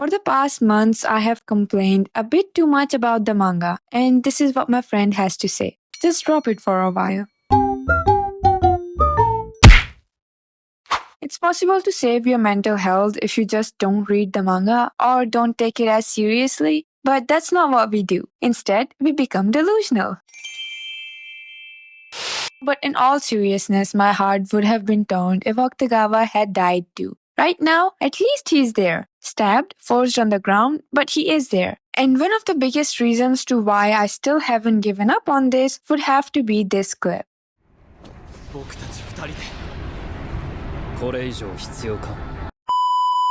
For the past months, I have complained a bit too much about the manga, and this is what my friend has to say. Just drop it for a while. It's possible to save your mental health if you just don't read the manga or don't take it as seriously, but that's not what we do. Instead, we become delusional. But in all seriousness, my heart would have been torn if Okutagawa had died too. Right now, at least he's there. Stabbed, forced on the ground, but he is there. And one of the biggest reasons to why I still haven't given up on this would have to be this clip.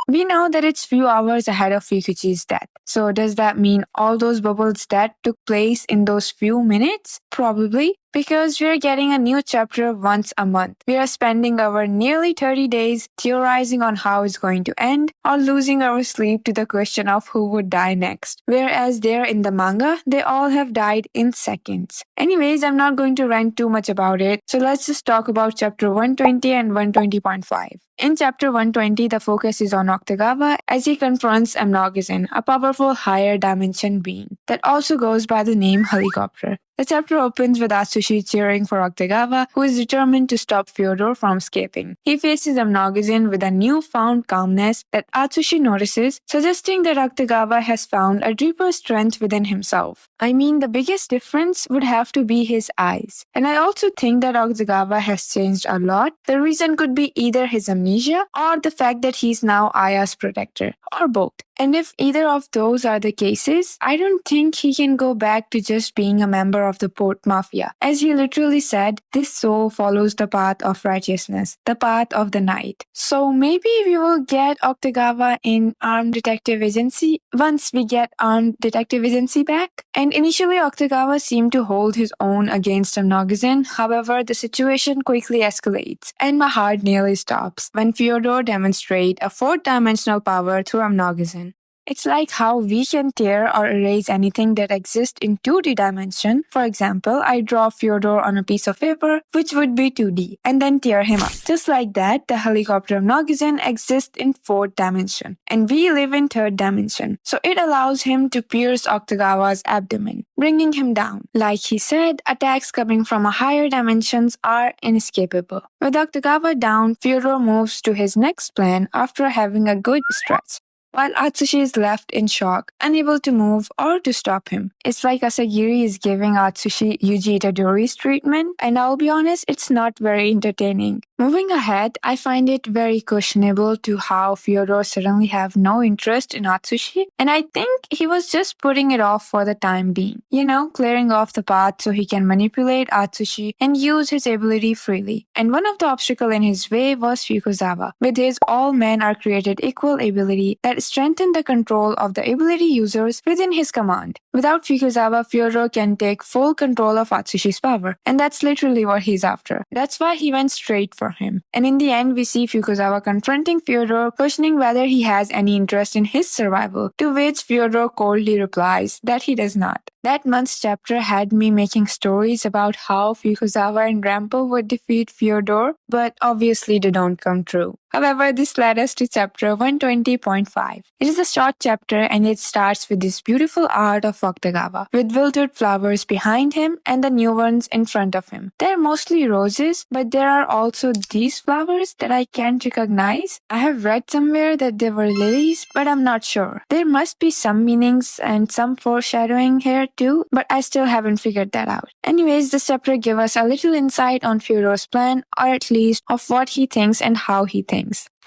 We know that it's few hours ahead of Ryukichi's death. So does that mean all those bubbles that took place in those few minutes? Probably. Because we're getting a new chapter once a month. We are spending our nearly 30 days theorizing on how it's going to end or losing our sleep to the question of who would die next. Whereas there in the manga, they all have died in seconds. Anyways, I'm not going to rant too much about it, so let's just talk about chapter 120 and 120.5. In chapter 120, the focus is on Okutagawa as he confronts Amnogazin, a powerful higher dimension being that also goes by the name Helicopter. The chapter opens with Atsushi cheering for Okutagawa, who is determined to stop Fyodor from escaping. He faces Amnogazin with a newfound calmness that Atsushi notices, suggesting that Okutagawa has found a deeper strength within himself. I mean, the biggest difference would have to be his eyes. And I also think that Okutagawa has changed a lot. The reason could be either his amnesia or the fact that he's now Aya's protector, or both. And if either of those are the cases, I don't think he can go back to just being a member of the Port Mafia. As he literally said, this soul follows the path of righteousness, the path of the night. So maybe we will get Okutagawa in Armed Detective Agency once we get Armed Detective Agency back. And initially Okutagawa seemed to hold his own against Amnogazin. However, the situation quickly escalates, and my heart nearly stops when Fyodor demonstrates a fourth-dimensional power through Amnogazin. It's like how we can tear or erase anything that exists in 2D dimension. For example, I draw Fyodor on a piece of paper, which would be 2D, and then tear him up. Just like that, the helicopter Amnogazin exists in 4th dimension, and we live in 3rd dimension. So it allows him to pierce Okutagawa's abdomen, bringing him down. Like he said, attacks coming from a higher dimensions are inescapable. With Okutagawa down, Fyodor moves to his next plan after having a good stretch, while Atsushi is left in shock, unable to move or to stop him. It's like Asagiri is giving Atsushi Yuji Itadori's treatment, and I'll be honest, it's not very entertaining. Moving ahead, I find it very questionable to how Fyodor suddenly have no interest in Atsushi, and I think he was just putting it off for the time being. You know, clearing off the path so he can manipulate Atsushi and use his ability freely. And one of the obstacles in his way was Fukuzawa, with his all men are created equal ability that strengthen the control of the ability users within his command. Without Fukuzawa, Fyodor can take full control of Atsushi's power, and that's literally what he's after. That's why he went straight for him. And in the end, we see Fukuzawa confronting Fyodor, questioning whether he has any interest in his survival, to which Fyodor coldly replies that he does not. That month's chapter had me making stories about how Fukuzawa and Rampo would defeat Fyodor, but obviously they don't come true. However, this led us to chapter 120.5. It is a short chapter and it starts with this beautiful art of Okutagawa, with wilted flowers behind him and the new ones in front of him. They're mostly roses, but there are also these flowers that I can't recognize. I have read somewhere that they were lilies, but I'm not sure. There must be some meanings and some foreshadowing here too, but I still haven't figured that out. Anyways, this chapter gives us a little insight on Fyodor's plan, or at least of what he thinks and how he thinks.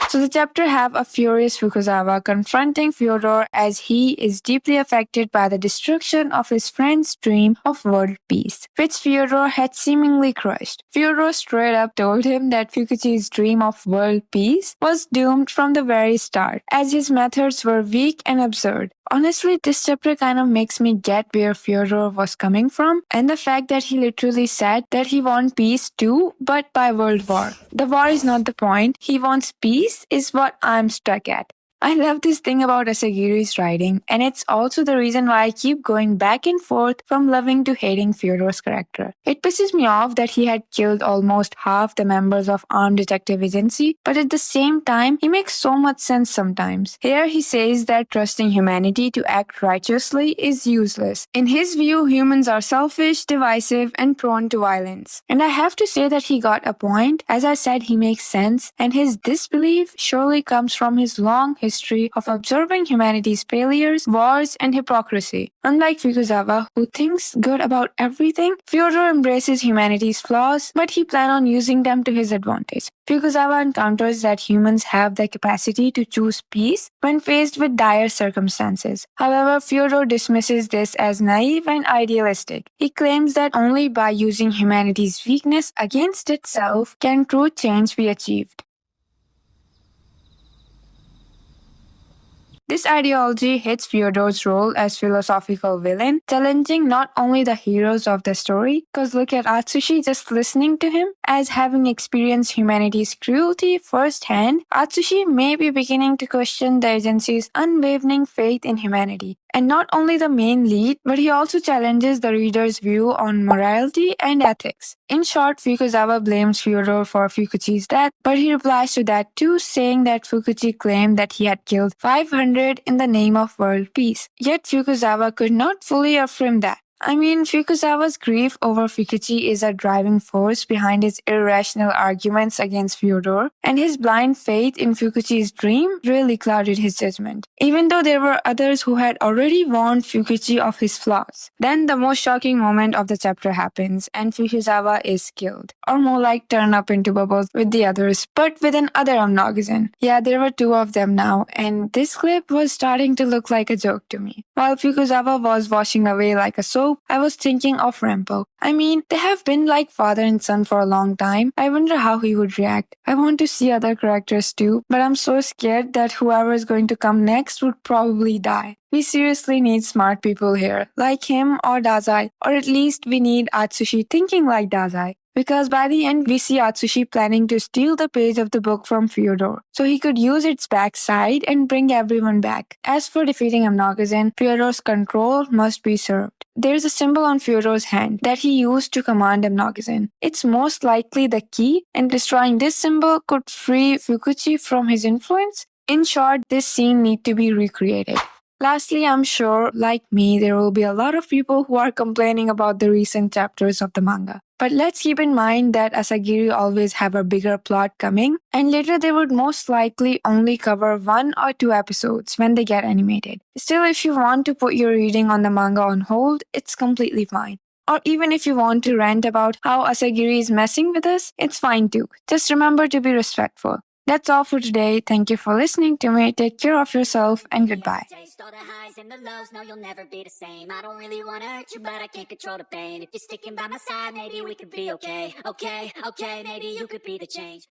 So the chapter have a furious Fukuzawa confronting Fyodor as he is deeply affected by the destruction of his friend's dream of world peace, which Fyodor had seemingly crushed. Fyodor straight up told him that Fukuchi's dream of world peace was doomed from the very start, as his methods were weak and absurd. Honestly, this chapter kind of makes me get where Fyodor was coming from, and the fact that he literally said that he wants peace too, but by world war. The war is not the point, he wants peace is what I'm stuck at. I love this thing about Asagiri's writing, and it's also the reason why I keep going back and forth from loving to hating Fyodor's character. It pisses me off that he had killed almost half the members of Armed Detective Agency, but at the same time, he makes so much sense sometimes. Here he says that trusting humanity to act righteously is useless. In his view, humans are selfish, divisive, and prone to violence. And I have to say that he got a point. As I said, he makes sense, and his disbelief surely comes from his long history of observing humanity's failures, wars, and hypocrisy. Unlike Fukuzawa, who thinks good about everything, Fyodor embraces humanity's flaws, but he plans on using them to his advantage. Fukuzawa encounters that humans have the capacity to choose peace when faced with dire circumstances. However, Fyodor dismisses this as naive and idealistic. He claims that only by using humanity's weakness against itself can true change be achieved. This ideology hits Fyodor's role as philosophical villain, challenging not only the heroes of the story, because look at Atsushi just listening to him. As having experienced humanity's cruelty firsthand, Atsushi may be beginning to question the agency's unwavering faith in humanity. And not only the main lead, but he also challenges the reader's view on morality and ethics. In short, Fukuzawa blames Fyodor for Fukuchi's death, but he replies to that too, saying that Fukuchi claimed that he had killed 500 in the name of world peace. Yet Fukuzawa could not fully affirm that. I mean, Fukuzawa's grief over Fukuchi is a driving force behind his irrational arguments against Fyodor, and his blind faith in Fukuchi's dream really clouded his judgment, even though there were others who had already warned Fukuchi of his flaws. Then the most shocking moment of the chapter happens, and Fukuzawa is killed, or more like turned up into bubbles with the others, but with another Amnogazin. Yeah, there were two of them now, and this clip was starting to look like a joke to me. While Fukuzawa was washing away like a soap, I was thinking of Rempo. I mean, they have been like father and son for a long time. I wonder how he would react. I want to see other characters too, but I'm so scared that whoever is going to come next would probably die. We seriously need smart people here, like him or Dazai, or at least we need Atsushi thinking like Dazai. Because by the end, we see Atsushi planning to steal the page of the book from Fyodor, so he could use its backside and bring everyone back. As for defeating Amnogazin, Fyodor's control must be served. There's a symbol on Fyodor's hand that he used to command Amnogazin. It's most likely the key, and destroying this symbol could free Fukuchi from his influence. In short, this scene needs to be recreated. Lastly, I'm sure, like me, there will be a lot of people who are complaining about the recent chapters of the manga. But let's keep in mind that Asagiri always have a bigger plot coming, and later they would most likely only cover 1 or 2 episodes when they get animated. Still, if you want to put your reading on the manga on hold, it's completely fine. Or even if you want to rant about how Asagiri is messing with us, it's fine too. Just remember to be respectful. That's all for today. Thank you for listening to me. Take care of yourself and goodbye. Taste all the highs and the lows, no, you'll never be the same. I don't really wanna hurt you, but I can't control the pain. If you're sticking by my side, maybe we could be okay. Okay, maybe you could be the change.